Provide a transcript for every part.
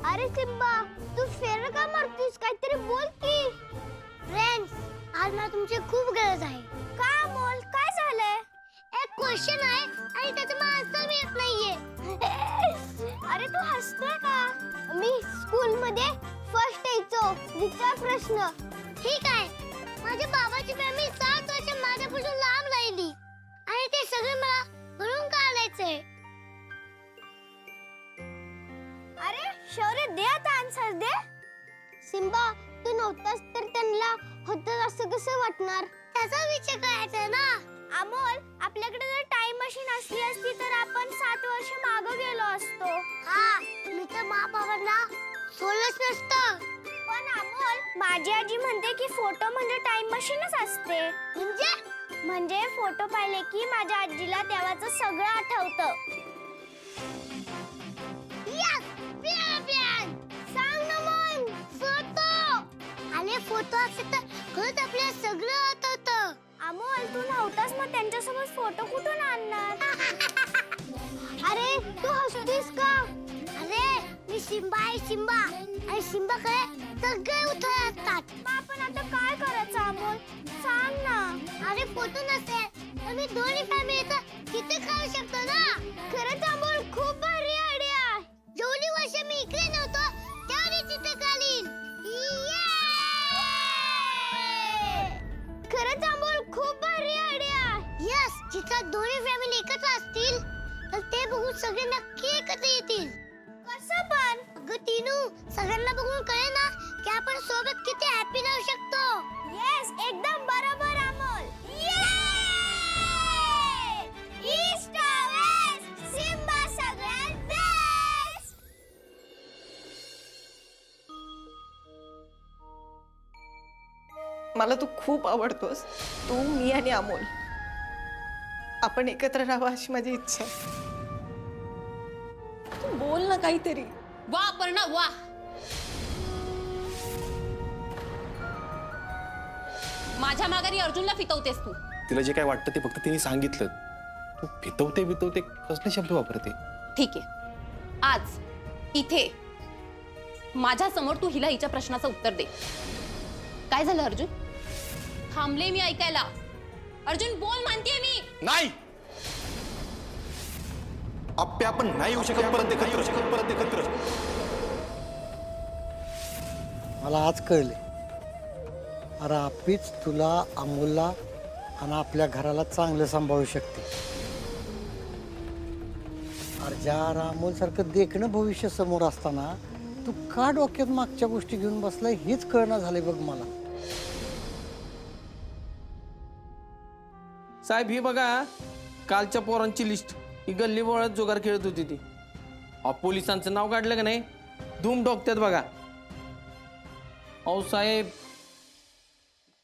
अरे सिम्बा, तू फेर का मारतोस? काहीतरी बोल की. फ्रेंड्स, आज मला तुमची खूप गरज आहे. का बोल, काय झालंय? एक क्वेश्चन आहे आणि त्याचं मला आन्सर मिळत नाहीये. अरे तू हसतोय का? मी स्कूल मध्ये फर्स्ट यायचो. विचार प्रश्न. ठीक आहे. माझ्या बाबाची फॅमिली 7 वर्ष माझ्यापासून लांब राहिली आणि ते सगळे मला घरून काढायचे. अरे शौर्य, दे आता आन्सर दे. सिम्बा, तू नव्हतास तर त्यांना होतं असं कसं वाटणार? त्याचा विचार करायचा ना. अमोल, आपल्याकडे जर टाइम मशीन असली असती तर आपण 7 वर्ष मागे गेलो असतो. हा, मी तर बाबांना सोडलंच नसतं. पण अमोल, माझी आजी म्हणते की फोटो म्हणजे टाइम मशीनच असते. म्हणजे फोटो पाहिले की माझ्या आजीला तेव्हाचं सगळं आठवतं. सांग ना मग. फोटो. अरे फोटो असेल तर खरंच आपल्याला सगळं आठवतं. अमोल, तू नव्हतास मग त्यांच्यासोबत फोटो कुठून आणणार? अरे तू हसतोस का? अरे मी सिम्बा आहे, सिम्बा. आणि सिम्बाकडे सगळे उत्तर असतात. मग आपण आता काय करायचं अमोल? सांग ना. अरे फोटो नसेल तर मी दोन्ही फॅमिलीचं चित्र काढू शकतो ना. खरंच अमोल, खूप भारी आयडिया. जेवढी वर्ष मी इकडे नव्हतो तेवढी चित्र काढीन. खरंच अमोल, खूप भारी आयडिया. यस, चित्रात दोन्ही फॅमिली एकत्र असतील तर ते बघून सगळे नक्की एकत्र येतील. कसं पण? अगं टीनू, सगळ्यांना बघून कळेल ना की आपण सोबत किती हॅपी राहू शकतो. येस, एकदम बरोबर अमोल. ईस्ट वेस्ट सिम्बा सगळ्यात बेस्ट. मला तू खूप आवडतोस. तू, मी आणि अमोल आपण एकत्र राहावं अशी माझी इच्छा आहे. तू बोल ना काहीतरी. वा अपर्णा, वा. माझ्या माघारी अर्जुनला फितवतेस तू. तिला जे काय वाटतं ते फक्त तिने सांगितलं. तू फितवते कसले शब्द वापरते? ठीक आहे, आज इथे माझ्या समोर तू हिला हिच्या प्रश्नाचं उत्तर दे. काय झालं अर्जुन? थांबले मी ऐकायला. अर्जुन बोल, मानतेय मी. नाही, आप्पे आपण नाही येऊ शकत परत एकत्र. मला आज कळले. अरे आप्पीच तुला, अमोलला आणि आपल्या घराला चांगलं सांभाळू शकते. अरे ज्या अमोल सारखं देखणं भविष्य समोर असताना तू का डोक्यात मागच्या गोष्टी घेऊन बसलाय हेच कळणं झालंय बघ मला. साहेब, ही बघा कालच्या पोरांची लिस्ट. ही गल्ली बोळात जुगार खेळत होती ती. पोलिसांचं नाव काढलं का नाही, धूम डोकत्यात बघा. अहो साहेब,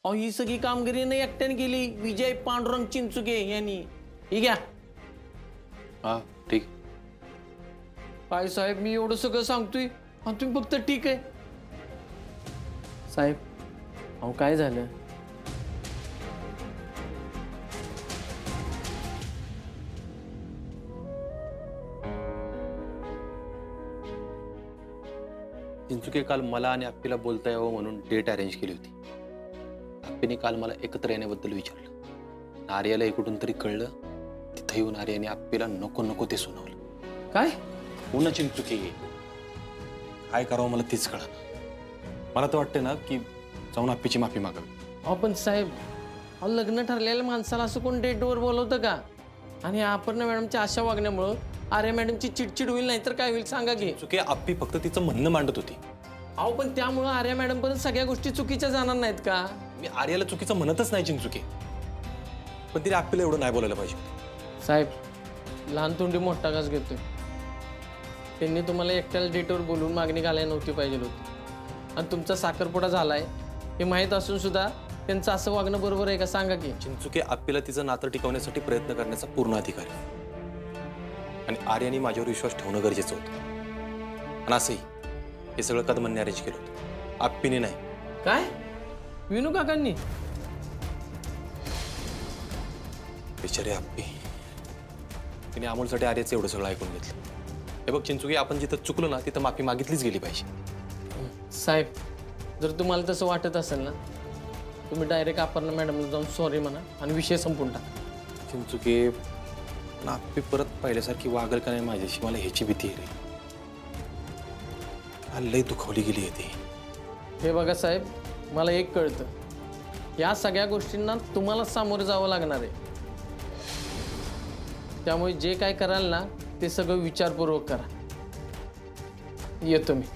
अहो ही सगळी कामगिरी नाही एकट्याने केली. विजय पांडुरंग चिंचुके यांनी. ही घ्या. हा ठीक. काय साहेब, मी एवढं सगळं सांगतोय आणि तुम्ही फक्त ठीक आहे. साहेब, अहो काय झालं? चिंचुके काल मला आणि आप्पीला बोलता यावं म्हणून डेट अरेंज केली होती. आप्पीने काल मला एकत्र येण्याबद्दल विचारलं. आर्याला इकडून तरी कळलं. तिथं येऊन आर्याने आप्पीला नको नको ते सुनावलं. काय? पुन्हा चिंचुके काय करावं मला तीच कळलं. मला तर वाटतं ना की जाऊन आप्पीची माफी मागावी. अहो पण साहेब, अहो लग्न ठरलेल्या माणसाला असं कोण डेटवर बोलवतं का? आणि अपर्णा मॅडमच्या अशा वागण्यामुळं आर्या मॅडमची चिडचिड होईल, नाहीतर काय होईल सांगा की. चुके आप्पी फक्त तिचं म्हणणं मांडत होती. अहो पण त्यामुळं आर्या मॅडम पण सगळ्या गोष्टी चुकीच्या जाणार नाहीत का? मी आर्याला चुकीचं म्हणतच नाही चिंचुके, पण तिने आप्पीला एवढं नाही बोलायला पाहिजे. साहेब, लहान तोंडी मोठा घास घेतोय. त्यांनी तुम्हाला एकट्याला डेटवर बोलून मागणी घालायला नव्हती पाहिजे होती. आणि तुमचा साखरपुडा झालाय हे माहीत असून सुद्धा त्यांचं असं वागणं बरोबर आहे का सांगा की. चिंचुके आप्पीला तिचं नातं टिकवण्यासाठी प्रयत्न करण्याचा पूर्ण अधिकार आहे. आणि आर्याने माझ्यावर विश्वास ठेवणं गरजेचं होतं. आणि असंही हे सगळं कदमांनी अरेंज केलं होतं, आप्पीने नाही. काय? विनू काकांनी? बिचारे आप्पी, तिने अमोलसाठी आर्याचं एवढं सगळं ऐकून घेतलं. हे बघ चिंचुके, आपण जिथं चुकलो ना तिथं माफी मागितलीच गेली पाहिजे. साहेब, जर तुम्हाला तसं वाटत असेल ना, तुम्ही डायरेक्ट अपर्णा मॅडमला जाऊन सॉरी म्हणा आणि विषय संपून टाका. चिंचुके, पण आपली परत पहिल्यासारखी वागल का नाही माझ्याशी, मला ह्याची भीती आहे रे. मला लई दुखावली गेली आहे ती. हे बघा साहेब, मला एक कळतं, या सगळ्या गोष्टींना तुम्हाला सामोरं जावं लागणार आहे. त्यामुळे जे काय कराल ना ते सगळं विचारपूर्वक करा. येतो मी.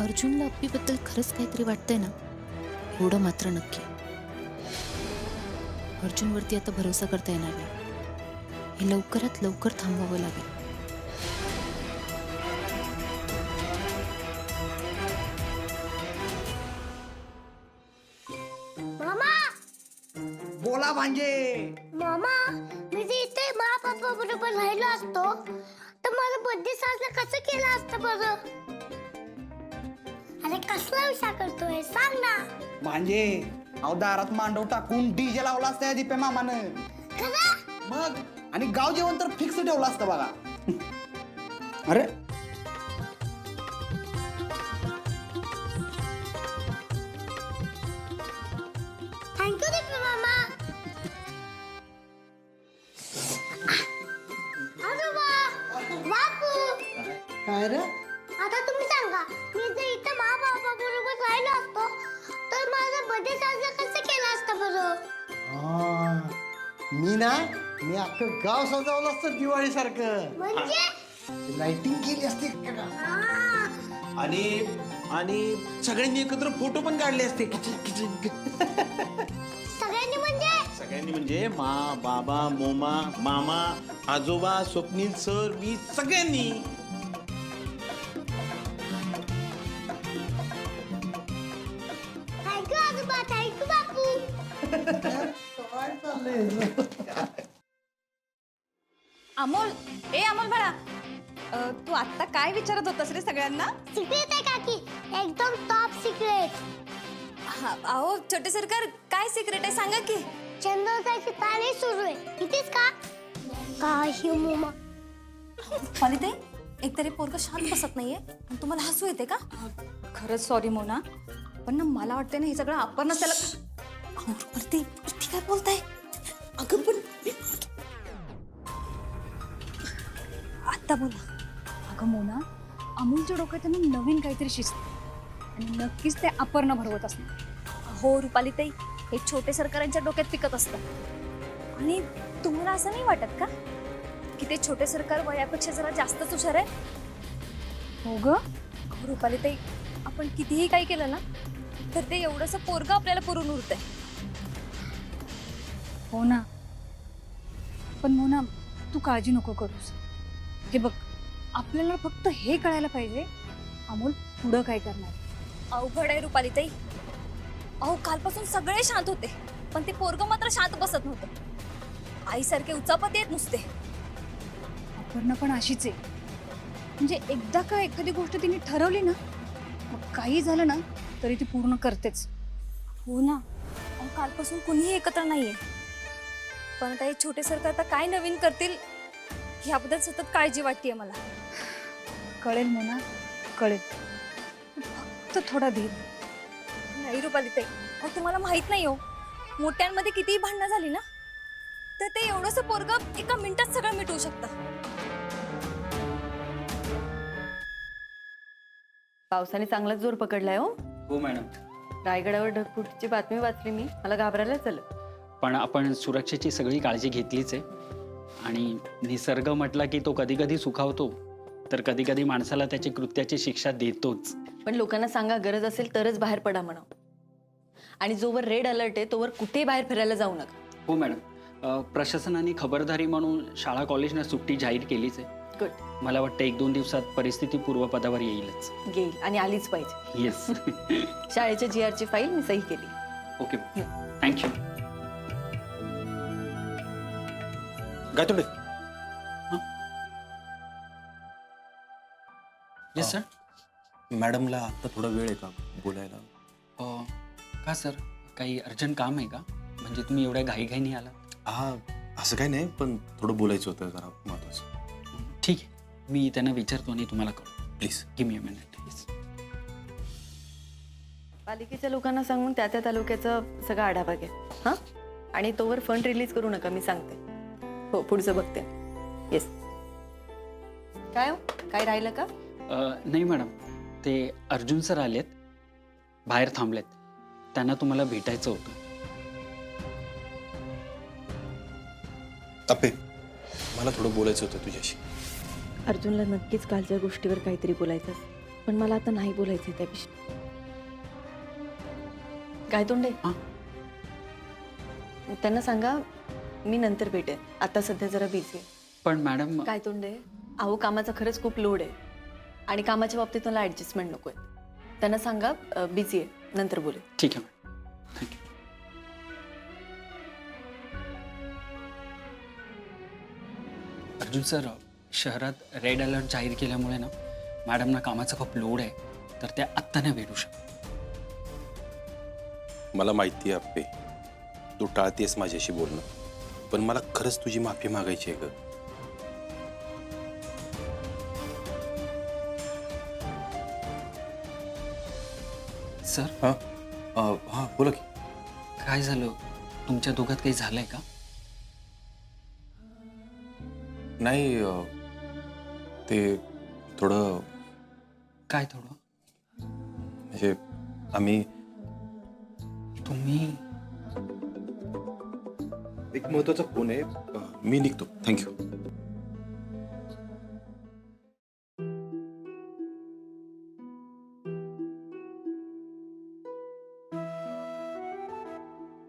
अर्जुनला अप्पीबद्दल खरंच काहीतरी वाटतंय ना, एवढं मात्र नक्की. अर्जुनवरती आता भरोसा करता येणार नाही. हे लवकरात लवकर थांबवावं लागेल. मामा बोला भांजे. मामा, मी जर इथे मा पप्पा बरोबर राहिलो असतो तर मला बर्थडे साजरा कसं केलं असतं बरं? अरे कसला विचार करतोय सांग ना. म्हणजे अहो दारात मांडव टाकून डीजे लावला असता दीपे मामानं. खरं? मग आणि गाव जेवण तर फिक्स ठेवलं असतं बघा. अरे थँक्यू दीपे मामा. आजोबा, बापू, काय रे? आता तुम्ही सांगा, मी जर इथं मा बाबा बरोबर राहिलो असतो तर माझा बर्थडे साजरा कसं केलं असतं बरं? मी अख्खं गाव सजवलं असतं दिवाळी सारखं. म्हणजे लाइटिंग केली असती. आ, आणि सगळ्यांनी एकत्र फोटो पण काढले असते. सगळ्यांनी म्हणजे मा बाबा मोमा मामा आजोबा स्वप्नील सर मी सगळ्यांनी. थँक्यू आजोबा, थँक्यू बापू. काय चाललंय? अमोल, अमोल बाळा, तू आत्ता काय विचारत होतास रे सगळ्यांना? सिक्रेट आहे काकी, एकदम टॉप सिक्रेट. अहो छोटे सरकार, काय सिक्रेट आहे सांगा की. चंद्रकाची तारी सुरू आहे. कितीच का? काही मोमा. पालिते, एकतरी पोरग शांत बसत नाहीये आणि तुम्हाला हसू येते का? खरंच सॉरी मोना, पण ना मला वाटतंय ना हे सगळं आपण त्याला. अहो ती काय बोलताय? अगं पण आता बोला. अगं मोना, अमोलच्या डोक्यात आहे ना नवीन काहीतरी शिस्त आणि नक्कीच ते अपर्णा भरवत असणार. हो रुपाली ताई, हे छोटे सरकारांच्या डोक्यात पिकत असतं. आणि तुम्हाला असं नाही वाटत का की ते छोटे सरकार वयापेक्षा जरा जास्तच हुशार आहे? हो ग रुपाली ताई, आपण कितीही काही केलं ना तर ते एवढंसं पोरगं आपल्याला पुरून उरतंय. हो ना, पण मोना तू काळजी नको करूस. हे बघ, आपल्याला फक्त हे कळायला पाहिजे अमोल पुढं काय करणार. अवघड आहे रुपाली ताई. अहो कालपासून सगळे शांत होते पण ते पोरगं मात्र शांत बसत नव्हतं. आईसारखे उचापत येत नुसते. अपर्णा पण अशीच आहे. म्हणजे एकदा का एखादी गोष्ट तिने ठरवली ना मग काही झालं ना तरी ती पूर्ण करतेच. हो ना, अहो कालपासून कुणीही एकत्र नाहीये. पण आता हे छोटे सरकार आता काय नवीन करतील ह्याबद्दल सतत काळजी वाटतेय मला. कळेल मोना, कळेल. फक्त थोडा धीर. नाही रुपाली ताई, अहो तुम्हाला माहित नाही हो, मोठ्यांमध्ये कितीही भांडणं झाली ना तर ते एवढंसं पोरगं एका मिनिटात सगळं मिटवू शकतं. पावसाने चांगलाच जोर पकडलाय हो. हो मॅडम. रायगडावर ढगफुटीची बातमी वाचली मी, मला घाबरायलाच आलं. पण आपण सुरक्षेची सगळी काळजी घेतलीच आहे. आणि निसर्ग म्हटला की तो कधी कधी सुखावतो तर कधी कधी माणसाला त्याची कृत्याची शिक्षा देतोच. पण लोकांना सांगा गरज असेल तरच बाहेर पडा म्हणा. आणि जोवर रेड अलर्ट आहे तोवर कुठेही बाहेर फिरायला जाऊ नका. हो मॅडम, प्रशासनाने खबरदारी म्हणून शाळा कॉलेजना सुट्टी जाहीर केलीच आहे. गुड. मला वाटतं 1-2 दिवसात परिस्थिती पूर्वपदावर येईलच. येईल आणि आलीच पाहिजे. येस. शाळेच्या GR ची फाईल मी सही केली. Okay, thank you. Gaitonde yes sir. मॅडमला आता थोडा वेळ आहे का बोलायला? का सर, काही अर्जंट काम आहे का? म्हणजे तुम्ही एवढ्या घाईघाईने आला? हा, असं काही नाही, पण थोडं बोलायचं होतं जरा महत्वाचं. ठीक आहे, मी त्यांना विचारतो आणि तुम्हाला कळतो. Please. Give me a minute please. पालिकेच्या लोकांना सांगून त्या त्या तालुक्याचा सगळा आढावा घ्या. हां, आणि तोवर फंड रिलीज करू नका, मी सांगते. हो, पुढचं बघते. येस. काय हो, काय राहिलं का? नाही मॅडम, ते अर्जुन सर आलेत, बाहेर थांबलेत. त्यांना तुम्हाला भेटायचं होतं. अप्पे, मला थोडं बोलायचं होतं तुझ्याशी. अर्जुनला नक्कीच कालच्या गोष्टीवर काहीतरी बोलायचं असेल, पण मला आता नाही बोलायचं त्याविषयी. गायतोंडे, हां. त्यांना सांगा मी नंतर भेटेन, आता सध्या जरा बिझी आहे. पण मॅडम, गायतोंडे, अहो कामाचा खरंच खूप लोड आहे आणि कामाच्या बाबतीत मला ॲडजस्टमेंट नको आहे. त्यांना सांगा बिझी आहे, नंतर बोलेन. ठीक आहे मॅडम, थँक्यू. अर्जुन सर, शहरात रेड अलर्ट जाहीर केल्यामुळे ना मॅडमना कामाचा खूप लोड आहे, तर त्या आत्ता नाही भेटू शकत. मला माहिती आहे अप्पे, तू टाळतेस माझ्याशी बोलणं, पण मला खरंच तुझी माफी मागायची आहे ग. सर, हां बोला की. काय झालं? तुमच्या दोघात काही झालंय का? नाही, ते थोडं काय थोडं? म्हणजे आम्ही तुम्ही एक महत्वाचा फोन आहे, मी निघतो. थँक्यू.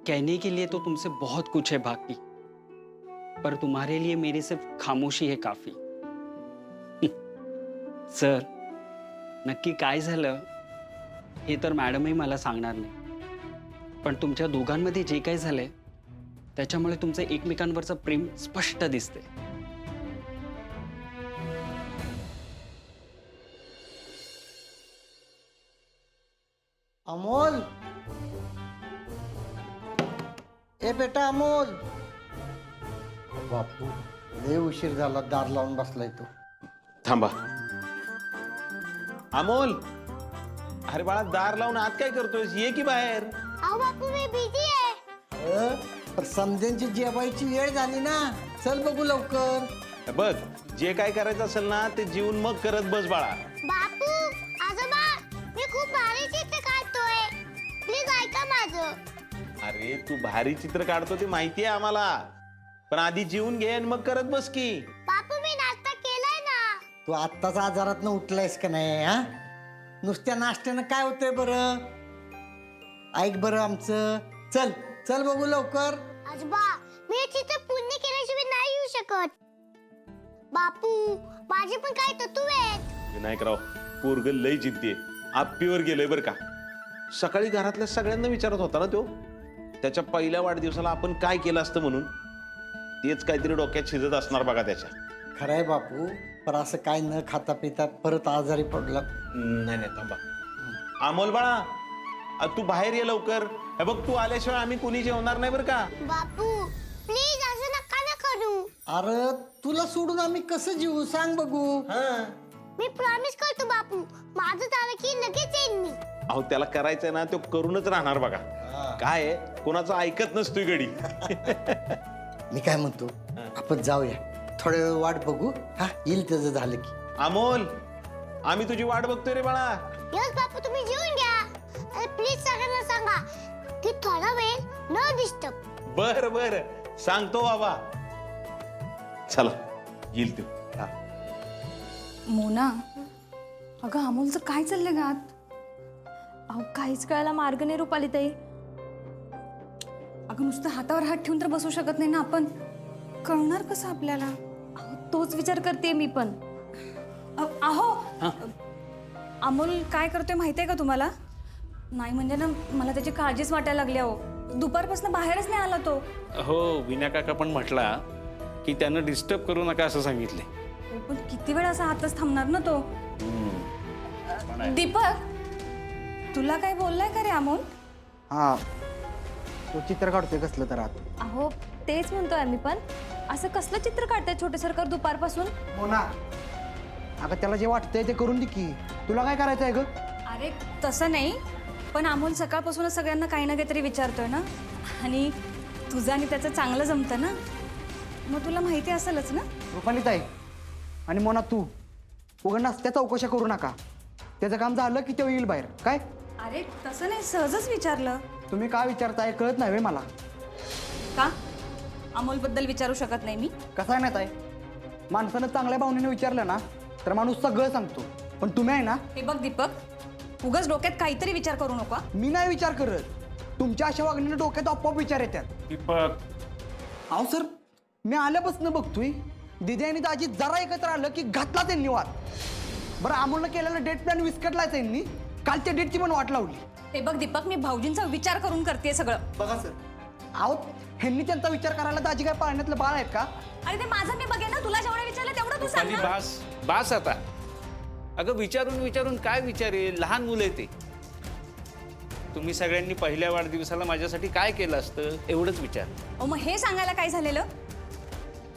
कहने के लिए तो तुमसे बहुत कुछ है बाकी, पर तुम्हारे लिए मेरी सिर्फ खामोशी है काफी. सर, नक्की काय झालं हे तर मॅडमही मला सांगणार नाही, पण तुमच्या दोघांमध्ये जे काही झालंय त्याच्यामुळे तुमचं एकमेकांवरचं प्रेम स्पष्ट दिसते. अमोल, ए बेटा अमोल. बापू, लय उशीर झाला, दार लावून बसलाय तो. थांबा. अमोल, अरे बाळा, दार लावून आत काय करतोयस? ये की बाहेर. अहो बापू मी बिझी आहे. पण समध्यांची जेवायची वेळ झाली ना, चल बघू लवकर. बघ, जे काय करायचं असेल ना ते जीवन मग करत बस बाळा. बापू, आजोबा, मी खूप भारी चित्र काढतोय, प्लीज ऐका माझं. अरे तू भारी चित्र काढतो ते माहितीये आम्हाला, पण आधी जीवन घे आणि मग करत बस की. बापू मी नाश्ता केलाय ना. तू आत्ताच आजारात उठलायस का नाही? हा, नुसत्या नाश्त्यानं काय होतंय बरं? ऐक बरं आमचं, चल चल बघू लवकर. आजोबा, मी हे चित्र पूर्ण केल्याशिवाय नाही येऊ शकत. बापू, माझे पण काय तत्व आहेत. विनायकराव, पोरग लय जिद्दी आहे, आप्पीवर गेलोय बरं का. सकाळी घरातल्या सगळ्यांना विचारत होता ना तो, त्याच्या पहिल्या वाढदिवसाला आपण काय केलं असतं म्हणून. तेच काहीतरी डोक्यात शिजत असणार बघा त्याच्या. खरंय बापू, पण असं काय न खाता पिता परत आजारी पडला. नाही नाही, थांबा. अमोल बाळा, तू बाहेर ये लवकर. हे बघ, तू आल्याशिवाय आम्ही कुणी जेवणार नाही बरं का. बापू प्लीज असं नका ना करू. अरे तुला सोडून आम्ही कसं जीवू, सांग बघू. मी प्रॉमिस करतो बापू, माझं झालं की लगेच येईन मी. अहो त्याला करायचंय ना, तो करूनच राहणार बघा. काय आहे, कोणाचं ऐकत नसतोय गडी. मी काय म्हणतो, आपण जाऊया, थोड्या वेळ वाट बघू. हा, येईल त्याचं झालं की. अमोल, आम्ही तुझी वाट बघतोय रे बाळा. यस बापू, तुम्ही जेवून घ्या. प्लीज सगळ्यांना सांगा की थोडा वेळ न डिस्टर्ब. बर बर, सांगतो बाबा. चला, येईल तू. मोना, अगं अमोलचं काय चाललंय गात? अहो काहीच कळायला मार्ग नाही रुपाली ताई. अगं नुसतं हातावर हात ठेवून तर बसू शकत नाही ना आपण, कळणार कसं आपल्याला? अहो तोच विचार करते मी पण. अहो, अमोल काय करतोय माहितीये का तुम्हाला? नाही म्हणजे ना, मला त्याची काळजीच वाटायला लागली. अहो दुपारपासून बाहेरच नाही आला तो. हो, विना काका पण म्हटला की त्यानं डिस्टर्ब करू नका असं सांगितले. पण किती वेळ असा हातच थांबणार ना तो. दीपक, तुला काय बोललाय का रे अमोल? हा, तो चित्र काढतोय कसलं तर आत. अहो तेच म्हणतोय आम्ही पण. असं कसलं चित्र काढताय छोटे सरकार दुपारपासून? हो ना, अगं त्याला जे वाटतंय ते करून दे की. तुला काय करायचं आहे ग? अरे तसं नाही, पण अमोल सकाळपासूनच सगळ्यांना काही ना काहीतरी विचारतोय ना. आणि तुझं आणि त्याचं चांगलं जमतं ना, मग तुला माहिती असेलच ना. रुपाली ताई आणि मोना, तू उघड नसत्या चौकशा करू नका. त्याचं काम झालं की ते येईल बाहेर. काय? अरे तसं नाही, सहजच विचारलं. तुम्ही काय विचारताय कळत नाही व्हय मला. का अमोलबद्दल विचारू शकत नाही मी? कसं आहे ना ताई, माणसानं चांगल्या भावनेने विचारलं ना तर माणूस सगळं सांगतो. पण तुम्ही आहे ना, हे बघ दीपक, उगाच डोक्यात काहीतरी विचार करू नका. मी नाही विचार करत. तुमच्या अशा वागण्याने डोक्यात आपोआप विचार येतात. दीपक, अहो सर, मी आल्यापासून बघतोय दिदी आणि दाजी जरा एकत्र आलं की घातला त्यांनी वाद. बरं, अमोलनं केलेला डेट प्लॅन विस्कटलाय त्यांनी. कालच्या डेटची पण वाट लावली. हे बघ दीपक, मी भाऊजींचा विचार करून करते सगळं. बघा सर, अहो ह्यांनी त्यांचा विचार करायला दाजी काय पाळण्यातलं बाळ आहेत का? अरे ते माझं मी बघेन ना, तुला जेवढं विचारलं तेवढं तू सांग रुपाली, ना. बास बास आता. अगं विचारून विचारून काय विचारेल, लहान मुलं आहे ते. तुम्ही सगळ्यांनी पहिल्या वाढदिवसाला माझ्यासाठी काय केलं असतं एवढंच विचार. अहो मग हे सांगायला काय झालेलं?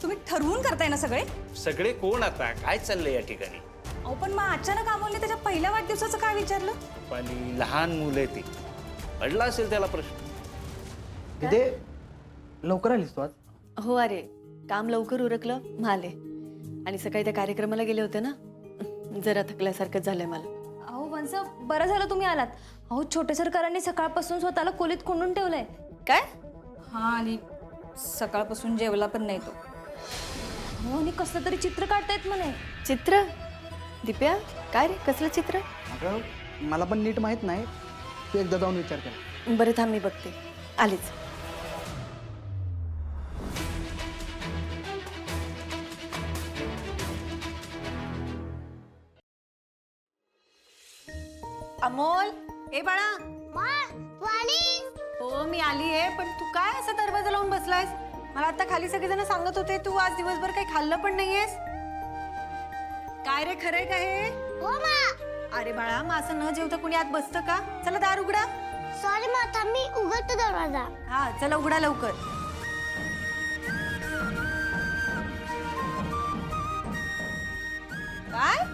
तुम्ही ठरवून करताय ना सगळे. सगळे कोण आता, काय चाललंय या ठिकाणी? अहो पण मग अचानक अमोलने त्याच्या पहिल्या वाढदिवसाचं काय विचारलं? रुपाली, लहान मुलं आहे ते. पडला असेल त्याला प्रश्न. दिदी लवकर आलीस तू आज? हो, अरे काम लवकर उरकलं माले. आणि सकाळी त्या कार्यक्रमाला गेले होते ना, जरा थकल्यासारखंच झालंय मला. अहो वंस, बरं झालं तुम्ही आलात. अहो छोटे सरकारांनी सकाळपासून स्वतःला खोलीत कोंडून ठेवलंय. काय? हा, आणि सकाळपासून जेवला पण नाही तो. हो, आणि कसलं तरी चित्र काढतायत म्हणे. चित्र? दिप्या, काय रे, कसलं चित्र? अगं मला पण नीट माहित नाही, तू एकदा जाऊन विचार कर. बरं थांब, मी बघते, आलीच. अमोल, ए बाळा. मा, तू आलीस? हो मी आली आहे, पण तू काय असं दरवाजा लावून बसलायस? मला आता खाली सगळेजण सांगत होते तू आज दिवसभर काही खाल्लं पण नाहीयेस. काय रे, खरंय का हे? हो मा. अरे बाळा, मग असं न जेवता कुणी आत बसतं का? चला दार उघडा. सॉरी माता, मी उघडतो दरवाजा. हा चला उघडा लवकर. काय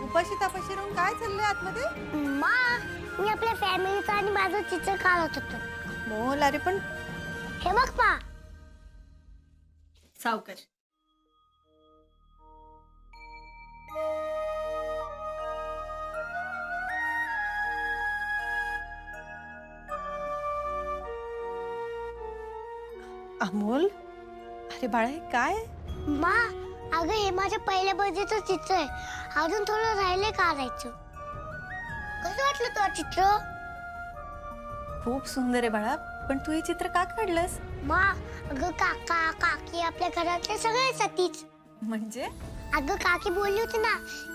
उपाशी तापाशी राहून काय चाललंय आतमध्ये? मा, मी आपल्या फॅमिलीचं आणि माझं चित्र काढत होतो. मोल, अरे पण हे बघ मा. सावकाश. अमोल, अरे बाळा, हे काय? मा, अगं हे माझ्या पहिल्या बर्थडेचं चित्र आहे. अजून थोडं राहिले काढायचं. कसं वाटलं तुला चित्र? खूप सुंदर आहे बाळा, पण तू हे चित्र का काढलंस? मा, अगं काका काकी आपल्या घरातले सगळे सतीच. म्हणजे? अगं काकी बोलली होती ना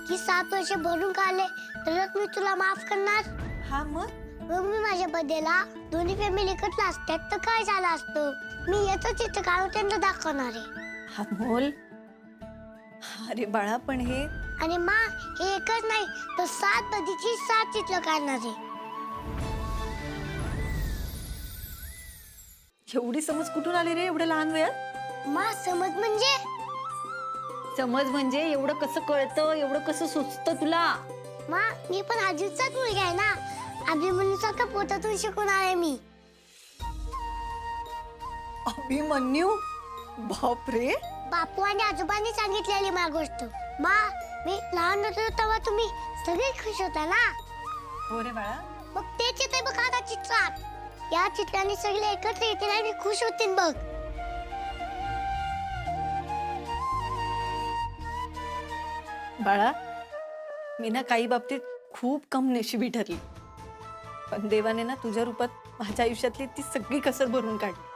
की 7 वर्ष भरून काढले तरच मी तुला माफ करणार. हा, मग मग मी माझ्या बर्थडेला दोन्ही फॅमिली एकत्र असतात तर काय झालं असतं? मी याचं चित्र काढून त्यांना दाखवणार आहे. अमोल, अरे बाळा, पण हे आणि मा, हे एकच नाही तर 7 बर्थडेची 7 चित्र काढणार आहे. एवढी समज कुठून आली रे एवढ्या लहान वयात? मा, समज म्हणजे? समज म्हणजे एवढं कसं कळतं, एवढं कसं सुचतं तुला? मा, मी पण आजीचाच मुलगा आहे ना. अभिमन्यूसारखं पोटातून शिकून आले मी. अभिमन्यू? बापरे. बापू आणि आजोबांनी सांगितलेली मला गोष्ट. मा, मी लहान होतो तेव्हा तुम्ही सगळे खुश होता ना. हो रे बाळा. मग ते चित्र बघ आता चित्रात. या चित्राने सगळे एकत्र येतील आणि खुश होतील बघ. बाळा, मी ना काही बाबतीत खूप कम नशिबी ठरली, पण देवाने ना तुझ्या रूपात माझ्या आयुष्यातली ती सगळी कसर भरून काढली.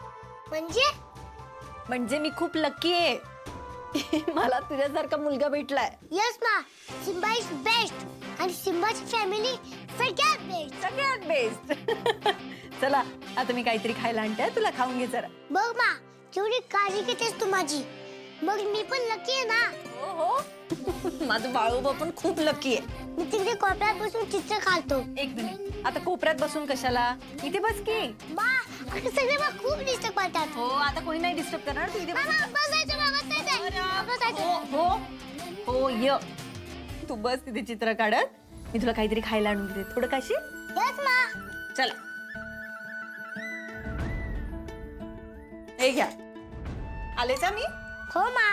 म्हणजे मी खूप लकी आहे. मला तुझ्यासारखा मुलगा भेटलाय. यस मा, सिम्बा इज बेस्ट. आणि सिम्बाची फॅमिली सगळ्यात बेस्ट. सगळ्यात बेस्ट. चला आता मी काहीतरी खायला आणते, तुला खाऊन घे जरा. बघ मा, केवढी काळजी घेतेस तू माझी. मग मी पण लकी आहे ना. हो हो माझं बाळूबा पण खूप लकी आहे. मी तिकडे कोपऱ्यात बसून चित्र काढतो. एक मिनिट आता कोपऱ्यात बसून कशाला इथे बस की. बा अगं सगळे बा खूप डिस्टर्ब करतात. हो आता कोणी नाही डिस्टर्ब करणार तू इथे बस. मामा बसायचं बाबा बसायचं. बसायचं. हो हो हो य तू बस तिथे चित्र काढत. मी तुला काहीतरी खायला आणून देते थोडं काशी. येस मा. चला हे घ्या आलेचा मी. हो मा.